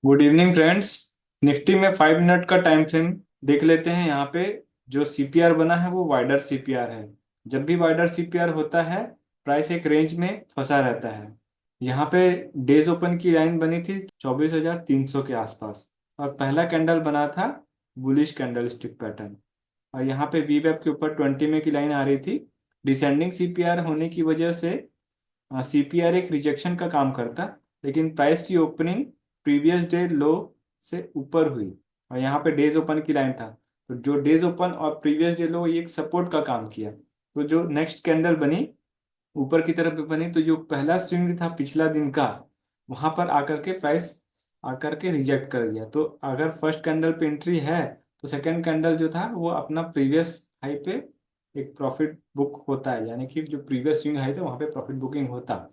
Good evening friends. Nifty में 5 minute का time frame देख लेते हैं। यहाँ पे जो सीपीआर बना है वो वाइडर सीपीआर है। जब भी वाइडर सीपीआर होता है प्राइस एक रेंज में फंसा रहता है। यहाँ पे डेज ओपन की लाइन बनी थी 24,300 के आसपास और पहला कैंडल बना था बुलिश कैंडल स्टिक पैटर्न। और यहाँ पे वी वेब के ऊपर 20 में की लाइन आ रही थी। डिसेंडिंग सीपीआर होने की वजह से सीपीआर एक रिजेक्शन का काम करता, लेकिन प्राइस की ओपनिंग प्रीवियस डे लो से ऊपर हुई और यहाँ पे डेज ओपन की लाइन था। तो जो डेज ओपन और प्रीवियस डे लो ये एक सपोर्ट का काम किया। तो जो नेक्स्ट कैंडल बनी ऊपर की तरफ भी बनी, तो जो पहला स्विंग था पिछला दिन का वहां पर आकर के प्राइस आकर के रिजेक्ट कर दिया। तो अगर फर्स्ट कैंडल पे एंट्री है तो सेकंड कैंडल जो था वो अपना प्रीवियस हाई पे एक प्रॉफिट बुक होता है, यानी कि जो प्रीवियस स्विंग हाई था वहां पे प्रॉफिट बुकिंग होता।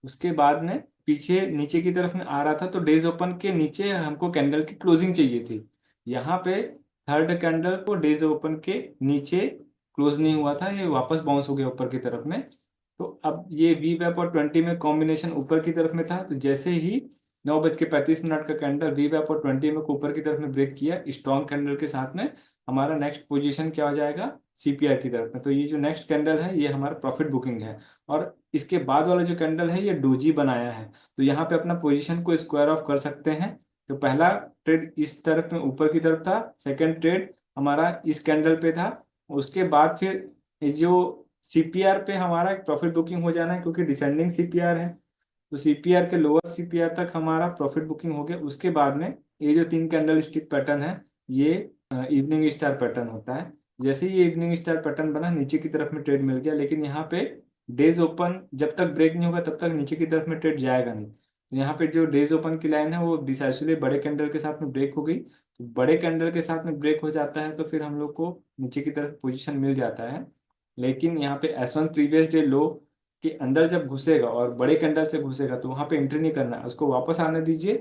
उसके बाद में पीछे नीचे की तरफ में आ रहा था तो डेज ओपन के नीचे हमको कैंडल की क्लोजिंग चाहिए थी। यहाँ पे थर्ड कैंडल को डेज ओपन के नीचे क्लोज नहीं हुआ था, ये वापस बाउंस हो गया ऊपर की तरफ में। तो अब ये वी वेप और 20 में कॉम्बिनेशन ऊपर की तरफ में था, तो जैसे ही 9:35 का कैंडल वी वेप और 20 में को ऊपर की तरफ में ब्रेक किया स्ट्रॉन्ग कैंडल के साथ में, हमारा नेक्स्ट पोजीशन क्या हो जाएगा सीपीआर की तरफ में। तो ये जो नेक्स्ट कैंडल है ये हमारा प्रॉफिट बुकिंग है। और इसके बाद वाला जो कैंडल है ये डोजी बनाया है, तो यहाँ पे अपना पोजीशन को स्क्वायर ऑफ कर सकते हैं। तो पहला ट्रेड इस तरफ में ऊपर की तरफ था, सेकंड ट्रेड हमारा इस कैंडल पे था। उसके बाद फिर ये जो सीपीआर पे हमारा एक प्रॉफिट बुकिंग हो जाना है क्योंकि डिसेंडिंग सीपीआर है। तो सीपीआर के लोअर सीपीआर तक हमारा प्रॉफिट बुकिंग हो गया। उसके बाद में ये जो तीन कैंडल स्टिक पैटर्न है ये इवनिंग स्टार पैटर्न होता है। जैसे ही ये इवनिंग स्टार पैटर्न बना नीचे की तरफ में ट्रेड मिल गया, लेकिन यहाँ पे डेज ओपन जब तक ब्रेक नहीं होगा तब तक नीचे की तरफ में ट्रेड जाएगा नहीं। तो यहाँ पे जो डेज ओपन की लाइन है वो डिसाइसिवली बड़े कैंडल के साथ में ब्रेक हो गई। तो बड़े कैंडल के साथ में ब्रेक हो जाता है तो फिर हम लोग को नीचे की तरफ पोजीशन मिल जाता है। लेकिन यहाँ पे S1 प्रीवियस डे लो के अंदर जब घुसेगा और बड़े कैंडल से घुसेगा तो वहां पे एंट्री नहीं करना है, उसको वापस आने दीजिए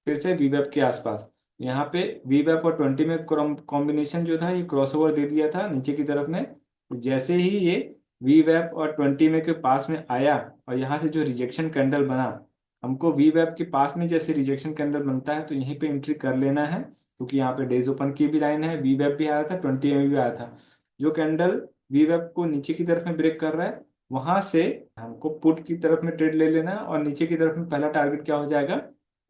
फिर से वीवेप के आसपास। यहाँ पे वीवेप और 20 में कॉम्बिनेशन जो था ये क्रॉसओवर दे दिया था नीचे की तरफ में। तो जैसे ही ये वीवेप और 20 में के पास में आया और यहाँ से जो रिजेक्शन कैंडल बना, हमको वीवेप के पास में जैसे रिजेक्शन कैंडल बनता है तो यहीं पे एंट्री कर लेना है, क्योंकि यहाँ पे डेज ओपन की भी लाइन है, वीवेप भी आया था 20 में भी आया था। जो कैंडल वीवेप को नीचे की तरफ में ब्रेक कर रहा है वहां से हमको पुट की तरफ में ट्रेड ले लेना है और नीचे की तरफ में पहला टारगेट क्या हो जाएगा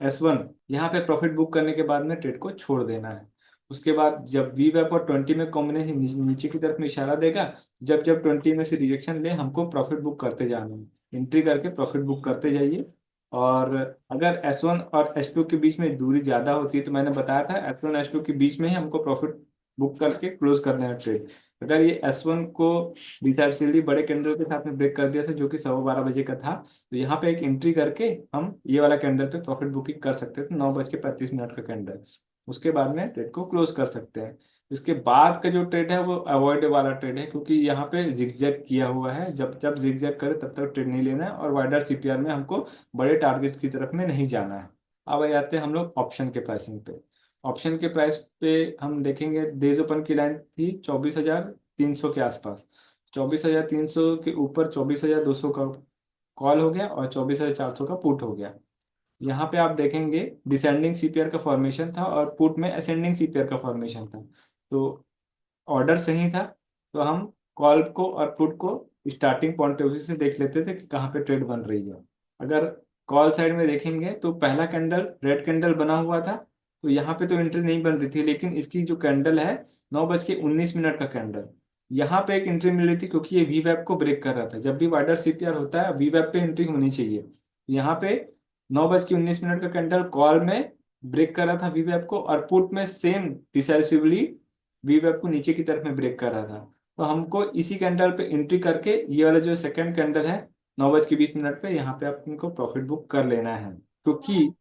S1। यहाँ पे प्रॉफिट बुक करने के बाद में ट्रेड को छोड़ देना है। उसके बाद जब वी वेप और 20 में कॉम्बिनेशन नीचे की तरफ में इशारा देगा, जब जब 20 में से रिजेक्शन ले हमको प्रॉफिट बुक करते जाना है, एंट्री करके प्रॉफिट बुक करते जाइए। और अगर S1 और S2 के बीच में दूरी ज्यादा होती है तो मैंने बताया था S1 S2 के बीच में ही हमको प्रॉफिट बुक करके क्लोज करना है ट्रेड। अगर ये S1 को बीटा सीढ़ी बड़े कैंडल के साथ में ब्रेक कर दिया था जो कि 12:15 बजे का था, तो यहाँ पे एक एंट्री करके हम ये वाला कैंडल पे प्रॉफिट बुकिंग कर सकते थे 9:35 का कैंडल। उसके बाद में ट्रेड को क्लोज कर सकते हैं। इसके बाद का जो ट्रेड है वो अवॉइड वाला ट्रेड है, क्योंकि यहाँ पे जिगजैग किया हुआ है, जब जब जिगजैग करे तब तक ट्रेड नहीं लेना है और वाइडर सीपीआर में हमको बड़े टारगेट की तरफ में नहीं जाना है। अब आ जाते हैं हम लोग ऑप्शन के प्राइसिंग पे। ऑप्शन के प्राइस पे हम देखेंगे डेज ओपन की लाइन थी 24,300 के आसपास। 24,300 के ऊपर 24,200 का कॉल हो गया और 24,400 का पुट हो गया। यहाँ पे आप देखेंगे डिसेंडिंग सीपीआर का फॉर्मेशन था और पुट में असेंडिंग सीपीआर का फॉर्मेशन था। तो ऑर्डर सही था, तो हम कॉल को और पुट को स्टार्टिंग पॉइंट ऑफ व्यू से देख लेते थे कि कहाँ पे ट्रेड बन रही है। अगर कॉल साइड में देखेंगे तो पहला कैंडल रेड कैंडल बना हुआ था, तो यहाँ पे तो एंट्री नहीं बन रही थी, लेकिन इसकी जो कैंडल है 9:19 का कैंडल, यहाँ पे एक एंट्री मिल रही थी क्योंकि ये वी वेब को ब्रेक कर रहा था। जब भी वाइडर सीपीआर होता है वी वेब पे एंट्री होनी चाहिए। यहाँ पे 9:19 का कैंडल कॉल में ब्रेक कर रहा था वी वेब को और पुट में सेम डिसाइसिवली वी वेब को नीचे की तरफ में ब्रेक कर रहा था। तो हमको इसी कैंडल पे एंट्री करके ये वाला जो सेकंड कैंडल है 9:20 पे यहाँ पे आपको प्रॉफिट बुक कर लेना है। क्योंकि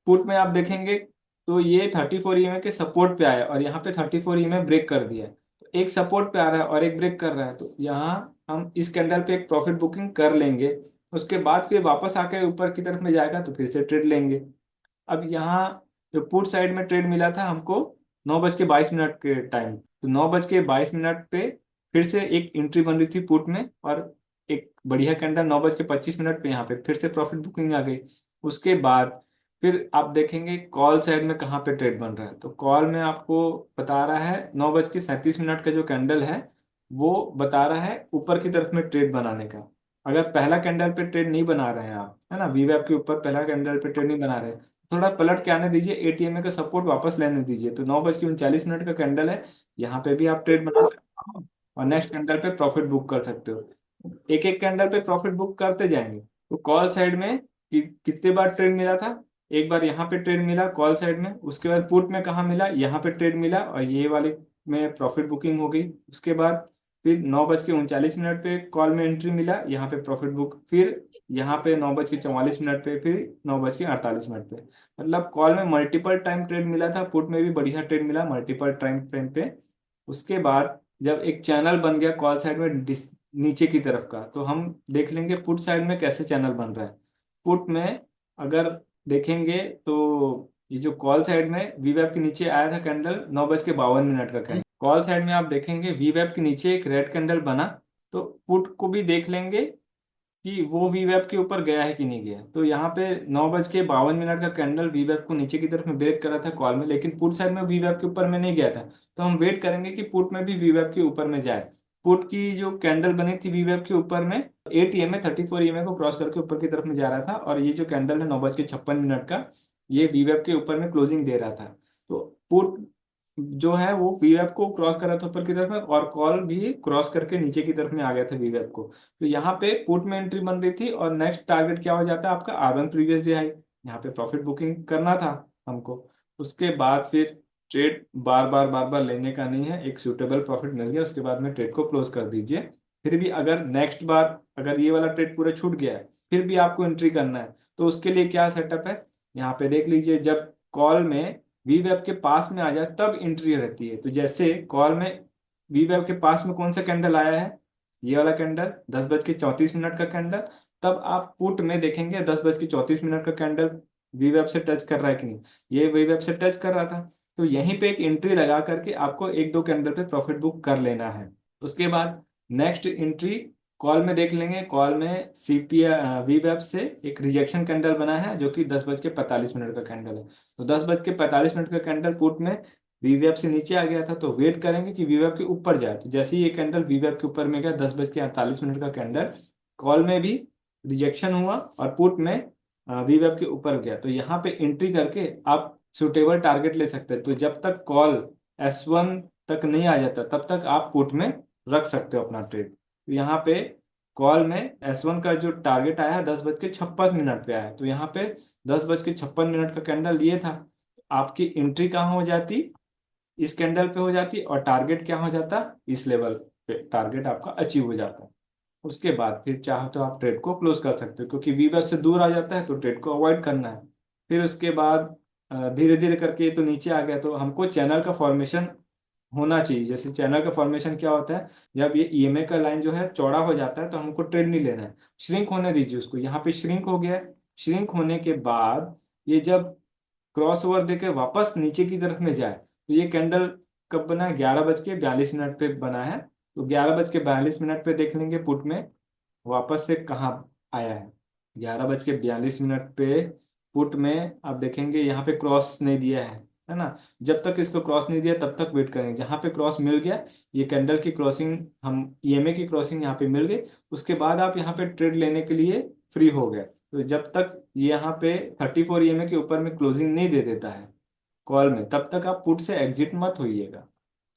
पुट में आप देखेंगे तो ये 34 EMA के सपोर्ट पे आया और यहाँ पे 34 EMA ब्रेक कर दिया है। तो एक सपोर्ट पे आ रहा है और एक ब्रेक कर रहा है, तो यहाँ हम इस कैंडल पे एक प्रॉफिट बुकिंग कर लेंगे। उसके बाद फिर वापस आकर ऊपर की तरफ में जाएगा तो फिर से ट्रेड लेंगे। अब यहाँ जो पुट साइड में ट्रेड मिला था हमको 9:22 के टाइम, तो 9:22 पे फिर से एक एंट्री बन रही थी पुट में और एक बढ़िया कैंडल 9:25 पे यहाँ पे फिर से प्रॉफिट बुकिंग आ गई। उसके बाद फिर आप देखेंगे कॉल साइड में कहाँ पे ट्रेड बन रहा है। तो कॉल में आपको बता रहा है 9:37 का जो कैंडल है वो बता रहा है ऊपर की तरफ में ट्रेड बनाने का। अगर पहला कैंडल पे ट्रेड नहीं बना रहे हैं आप, है ना, वीवैप के ऊपर पहला कैंडल पे ट्रेड नहीं बना रहे, थोड़ा पलट के आने दीजिए, एटीएमए का सपोर्ट वापस लेने दीजिए। तो 9:39 का कैंडल है, यहाँ पे भी आप ट्रेड बना सकते हो और नेक्स्ट कैंडल पे प्रॉफिट बुक कर सकते हो। एक एक कैंडल पे प्रॉफिट बुक करते जाएंगे। तो कॉल साइड में कितने बार ट्रेड मिला था? एक बार यहाँ पे ट्रेड मिला कॉल साइड में, उसके बाद पुट में कहाँ मिला, यहाँ पे ट्रेड मिला और ये वाले में प्रॉफिट बुकिंग हो गई। उसके बाद फिर 9:39 पे कॉल में एंट्री मिला, यहाँ पे प्रॉफिट बुक, फिर यहाँ पे 9:44 पे, फिर 9:48 पे। मतलब कॉल में मल्टीपल टाइम ट्रेड मिला था, पुट में भी बढ़िया ट्रेड मिला मल्टीपल टाइम फ्रेम पे। उसके बाद जब एक चैनल बन गया कॉल साइड में नीचे की तरफ का, तो हम देख लेंगे पुट साइड में कैसे चैनल बन रहा है। पुट में अगर देखेंगे तो ये जो कॉल साइड में वीवैप के नीचे आया था कैंडल 9:52 का कैंडल, कॉल साइड में आप देखेंगे वीवैप के नीचे एक रेड कैंडल बना। तो पुट को भी देख लेंगे कि वो वीवैप के ऊपर गया है कि नहीं गया। तो यहाँ पे 9:52 का कैंडल वीवैप को नीचे की तरफ में ब्रेक करा था कॉल में, लेकिन पुट साइड में वीवैप के ऊपर में नहीं गया था। तो हम वेट करेंगे कि पुट में भी वीवैप के ऊपर में जाए। पुट की जो कैंडल बनी थी वीवैप के ऊपर में 8 EMA 34 EMA को क्रॉस करके ऊपर की तरफ में जा रहा था, और ये जो कैंडल है 9:56 का, ये वीवैप के ऊपर में क्लोजिंग दे रहा था। तो पुट जो है वो वीवैप को क्रॉस कर रहा था ऊपर की तरफ में, और कॉल भी क्रॉस करके नीचे की तरफ में आ गया था वीवैप को। तो यहाँ पे पुट में एंट्री बन रही थी और नेक्स्ट टारगेट क्या हो जाता है आपका, R1 प्रीवियस डे हाई। यहाँ पे प्रॉफिट बुकिंग करना था हमको। उसके बाद फिर ट्रेड बार बार लेने का नहीं है, एक सूटेबल प्रॉफिट मिल गया उसके बाद में ट्रेड को क्लोज कर दीजिए। फिर भी अगर नेक्स्ट बार अगर ये वाला ट्रेड पूरा छूट गया है फिर भी आपको एंट्री करना है, तो उसके लिए क्या सेटअप है, यहाँ पे देख लीजिए। जब कॉल में वीवैप के पास में आ जाए तब एंट्री रहती है। तो जैसे कॉल में वीवैप के पास में कौन सा कैंडल आया है, ये वाला कैंडल 10:34 का कैंडल, तब आप पुट में देखेंगे 10:34 का कैंडल वीवैप से टच कर रहा है कि नहीं। ये वीवैप से टच कर रहा था, तो यहीं पे एक एंट्री लगा करके आपको एक दो कैंडल पे प्रॉफिट बुक कर लेना है। उसके बाद नेक्स्ट एंट्री कॉल में देख लेंगे। कॉल में सीपीआई वीवैप से एक रिजेक्शन कैंडल बना है जो कि 10:45 का कैंडल है। तो 10:45 का कैंडल पुट में वीवैप से नीचे आ गया था, तो वेट करेंगे कि वीवैप के ऊपर जाए। तो जैसे ही ये कैंडल वीवैप के ऊपर में गया 10:48 का कैंडल, कॉल में भी रिजेक्शन हुआ और पुट में वीवैप के ऊपर गया। तो यहाँ पे एंट्री करके आप सुटेबल टारगेट ले सकते हैं। तो जब तक कॉल S1 तक नहीं आ जाता तब तक आप पुट में रख सकते हो अपना ट्रेड। तो यहाँ पे कॉल में S1 का जो टारगेट आया है 10:56 पे आया है। तो यहाँ पे 10:56 का कैंडल ये था, आपकी एंट्री कहाँ हो जाती, इस कैंडल पे हो जाती, और टारगेट क्या हो जाता, इस लेवल पे टारगेट आपका अचीव हो जाता। उसके बाद फिर चाहो तो आप ट्रेड को क्लोज कर सकते हो, क्योंकि वीवर से दूर आ जाता है तो ट्रेड को अवॉइड करना है। फिर उसके बाद धीरे धीरे करके ये तो नीचे आ गया, तो हमको चैनल का फॉर्मेशन होना चाहिए। जैसे चैनल का फॉर्मेशन क्या होता है, जब ये ईएमए का लाइन जो है चौड़ा हो जाता है तो हमको ट्रेड नहीं लेना है, श्रिंक होने दीजिए उसको। यहाँ पे श्रिंक हो गया है। श्रिंक होने के बाद ये जब क्रॉस ओवर देके वापस नीचे की तरफ में जाए, तो ये कैंडल कब बना है, 11:42 पे बना है। तो 11:42 पे देख लेंगे पुट में वापस से कहाँ आया है। 11:42 पे पुट में आप देखेंगे यहाँ पे क्रॉस नहीं दिया है ना। जब तक इसको क्रॉस नहीं दिया तब तक वेट करेंगे। जहाँ पे क्रॉस मिल गया, ये कैंडल की क्रॉसिंग, हम ईएमए की क्रॉसिंग यहाँ पे मिल गई, उसके बाद आप यहाँ पे ट्रेड लेने के लिए फ्री हो गए। तो जब तक ये यहाँ पे 34 EMA के ऊपर में क्लोजिंग नहीं दे देता है कॉल में, तब तक आप पुट से एग्जिट मत होइएगा।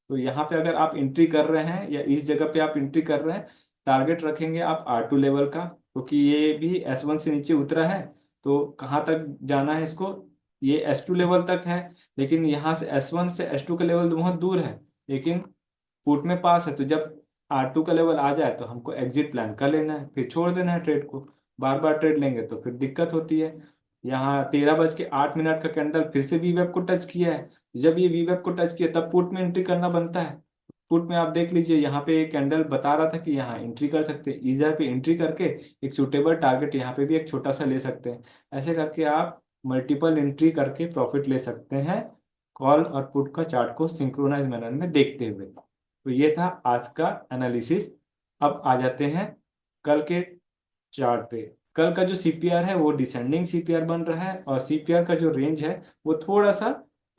तो यहाँ पे अगर आप एंट्री कर रहे हैं या इस जगह पे आप एंट्री कर रहे हैं, टारगेट रखेंगे आप R2 लेवल का, क्योंकि ये भी S1 से नीचे उतरा है। तो कहाँ तक जाना है इसको, ये S2 लेवल तक है, लेकिन यहाँ से S1 से S2 का लेवल बहुत दूर है, लेकिन पुट में पास है। तो जब R2 का लेवल आ जाए तो हमको एग्जिट प्लान कर लेना है, फिर छोड़ देना है ट्रेड को। बार बार ट्रेड लेंगे तो फिर दिक्कत होती है। यहाँ 13:08 का कैंडल फिर से वीवेप को टच किया है। जब ये वीवेप को टच किया तब पुट में एंट्री करना बनता है। पुट में आप देख लीजिए यहाँ पे एक कैंडल बता रहा था कि यहाँ एंट्री कर सकते हैं, इस जगह पे एंट्री करके एक सुटेबल टारगेट यहाँ पे भी एक छोटा सा ले सकते हैं। ऐसे करके आप मल्टीपल एंट्री करके प्रॉफिट ले सकते हैं, कॉल और पुट का चार्ट को सिंक्रोनाइज मैनर में देखते हुए। तो ये था आज का एनालिसिस। अब आ जाते हैं कल के चार्ट पे। कल का जो सीपीआर है वो डिसेंडिंग सीपीआर बन रहा है, और सीपीआर का जो रेंज है वो थोड़ा सा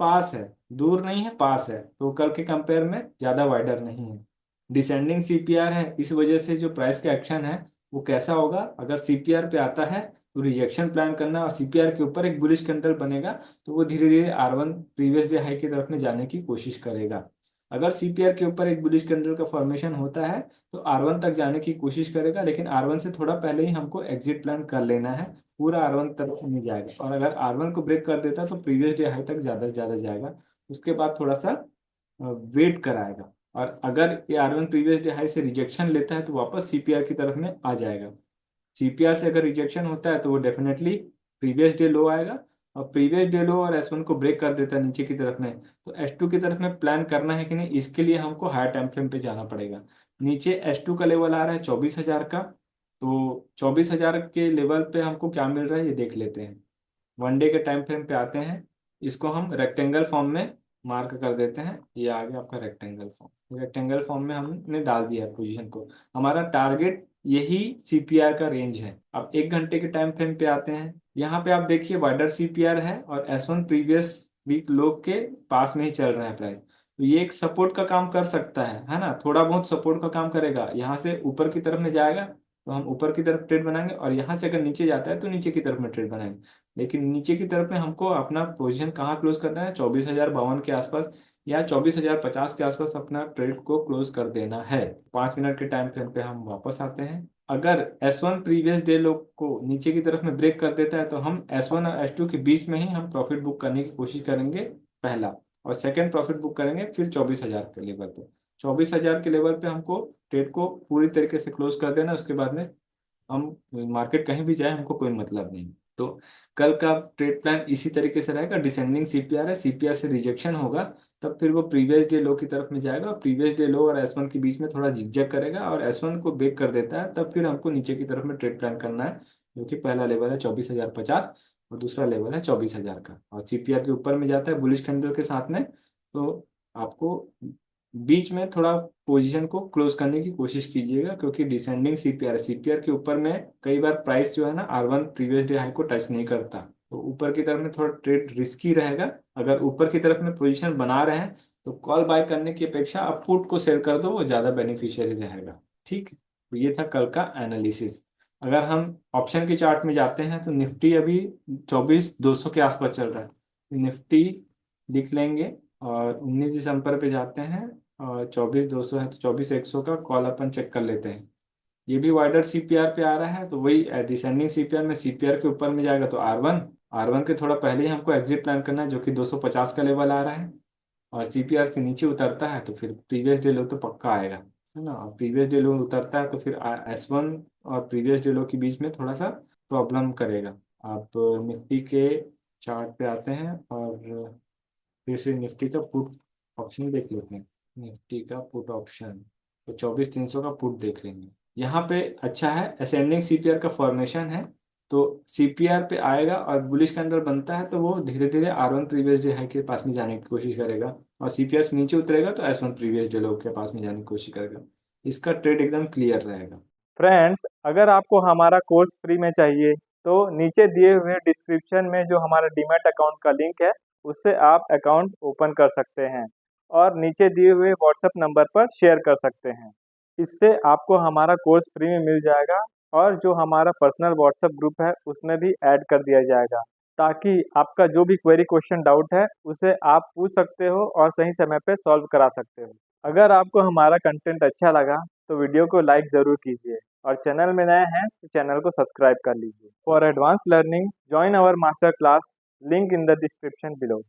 पास है, दूर नहीं है, पास है, तो कल के कंपेयर में ज्यादा वाइडर नहीं है। डिसेंडिंग सीपीआर है, इस वजह से जो प्राइस का एक्शन है वो कैसा होगा, अगर सीपीआर पे आता है तो रिजेक्शन प्लान करना, और सीपीआर के ऊपर एक बुलिश कैंडल बनेगा तो वो धीरे धीरे R1 प्रीवियस डे हाई की तरफ में जाने की कोशिश करेगा। अगर सीपीआर के ऊपर एक बुलिश कैंडल का फॉर्मेशन होता है तो R1 तक जाने की कोशिश करेगा, लेकिन R1 से थोड़ा पहले ही हमको एग्जिट प्लान कर लेना है, पूरा R1 तक नहीं जाएगा। और अगर R1 को ब्रेक कर देता तो प्रीवियस डे हाई तक ज्यादा से ज्यादा जाएगा, उसके बाद थोड़ा सा वेट कराएगा। और अगर ये R1 प्रीवियस डे हाई से रिजेक्शन लेता है तो वापस सीपीआर की तरफ में आ जाएगा। सीपीआर से अगर रिजेक्शन होता है तो वो डेफिनेटली प्रीवियस डे लो आएगा, और प्रीवियस डे लो और S1 को ब्रेक कर देता है नीचे की तरफ में, तो S2 की तरफ में प्लान करना है कि नहीं, इसके लिए हमको हायर टाइम फ्रेम पे जाना पड़ेगा। नीचे S2 का लेवल आ रहा है 24,000 का, तो 24,000 के लेवल पे हमको क्या मिल रहा है ये देख लेते हैं। वन डे के टाइम फ्रेम पे आते हैं, इसको हम रेक्टेंगल फॉर्म में मार्क कर देते हैं। ये आ गया आपका रेक्टेंगल फॉर्म, रेक्टेंगल फॉर्म में हमने डाल दिया है पोजीशन को। हमारा टारगेट यही सीपीआर का रेंज है। अब 1 घंटे के टाइम फ्रेम पे आते हैं, यहाँ पे आप देखिए वाइडर सीपीआर है और S1 प्रीवियस वीक लो के पास में ही चल रहा है प्राइस, तो ये एक सपोर्ट का काम कर सकता है ना, थोड़ा बहुत सपोर्ट का काम करेगा। यहाँ से ऊपर की तरफ में जाएगा तो हम ऊपर की तरफ ट्रेड बनाएंगे, और यहाँ से अगर नीचे जाता है तो नीचे की तरफ में ट्रेड बनाएंगे। लेकिन नीचे की तरफ में हमको अपना पोजीशन कहाँ क्लोज करना है, 24,052 के आसपास या 24,050 के आसपास अपना ट्रेड को क्लोज कर देना है। 5 मिनट के टाइम फ्रेम पे हम वापस आते हैं। अगर S1 प्रीवियस डे लो को नीचे की तरफ में ब्रेक कर देता है तो हम S1 और S2 के बीच में ही हम प्रॉफिट बुक करने की कोशिश करेंगे पहला, और सेकंड प्रॉफिट बुक करेंगे फिर 24,000 के लेवल पे। 24,000 के लेवल पे हमको ट्रेड को पूरी तरीके से क्लोज कर देना, उसके बाद में हम मार्केट कहीं भी जाए हमको कोई मतलब नहीं। तो कल का ट्रेड प्लान इसी तरीके से रहेगा। डिसेंडिंग सीपीआर है, सीपीआर से रिजेक्शन होगा तब फिर वो प्रीवियस डे लो की तरफ में जाएगा, और प्रीवियस डे लो और S1 के बीच में थोड़ा जिगजैग करेगा, और S1 को ब्रेक कर देता है तब फिर हमको नीचे की तरफ में ट्रेड प्लान करना है, जो कि पहला लेवल है 24,050 और दूसरा लेवल है 24,000 का, और सीपीआर के ऊपर में जाता है बुलिश कैंडल के साथ में, तो आपको बीच में थोड़ा पोजीशन को क्लोज करने की कोशिश कीजिएगा, क्योंकि डिसेंडिंग सीपीआर, सीपीआर के ऊपर में कई बार प्राइस जो है ना R1 प्रीवियस डे हाई को टच नहीं करता, तो ऊपर की तरफ में थोड़ा ट्रेड रिस्की रहेगा। अगर ऊपर की तरफ में पोजीशन बना रहे हैं तो कॉल बाय करने की अपेक्षा आप पुट को सेल कर दो, वो ज्यादा बेनिफिशियरी रहेगा। ठीक है, तो ये था कल का एनालिसिस। अगर हम ऑप्शन के चार्ट में जाते हैं तो निफ्टी अभी 24,200 के आसपास चल रहा है, निफ्टी लिख लेंगे, और 19 दिसंबर पे जाते हैं, और 24,200 है तो 24,100 का कॉल अपन चेक कर लेते हैं। ये भी वाइडर सीपीआर पे आ रहा है, तो वही डिसेंडिंग सीपीआर में सीपीआर के ऊपर में जाएगा तो R1 के थोड़ा पहले ही हमको एग्जिट प्लान करना है, जो कि 250 का लेवल आ रहा है। और सीपीआर से नीचे उतरता है तो फिर प्रीवियस डे लो तो पक्का आएगा, है ना, और प्रीवियस डे लो उतरता है तो फिर S1 और प्रीवियस डे लो के बीच में थोड़ा सा प्रॉब्लम करेगा। आप निफ्टी के चार्ट पे आते हैं और फिर से निफ्टी का पुट ऑप्शन देख लेते हैं। निफ्टी का पुट ऑप्शन, तो 24,300 का पुट देख लेंगे। यहाँ पे अच्छा है, असेंडिंग सीपीआर का फॉर्मेशन है, तो सीपीआर पे आएगा और बुलिश कैंडल बनता है तो वो धीरे धीरे R1 प्रीवियस डे हाई के पास में जाने की कोशिश करेगा, और सीपीआर से नीचे उतरेगा तो S1 प्रीवियस डे लो के पास में जाने की कोशिश करेगा। इसका ट्रेड एकदम क्लियर रहेगा। फ्रेंड्स, अगर आपको हमारा कोर्स फ्री में चाहिए तो नीचे दिए हुए डिस्क्रिप्शन में जो हमारा डीमैट अकाउंट का लिंक है उससे आप अकाउंट ओपन कर सकते हैं और नीचे दिए हुए व्हाट्सएप नंबर पर शेयर कर सकते हैं। इससे आपको हमारा कोर्स फ्री में मिल जाएगा और जो हमारा पर्सनल व्हाट्सएप ग्रुप है उसमें भी ऐड कर दिया जाएगा, ताकि आपका जो भी क्वेरी क्वेश्चन डाउट है उसे आप पूछ सकते हो और सही समय पे सॉल्व करा सकते हो। अगर आपको हमारा कंटेंट अच्छा लगा तो वीडियो को लाइक ज़रूर कीजिए और चैनल में नए हैं तो चैनल को सब्सक्राइब कर लीजिए। For advance learning join our master class, link in the description below.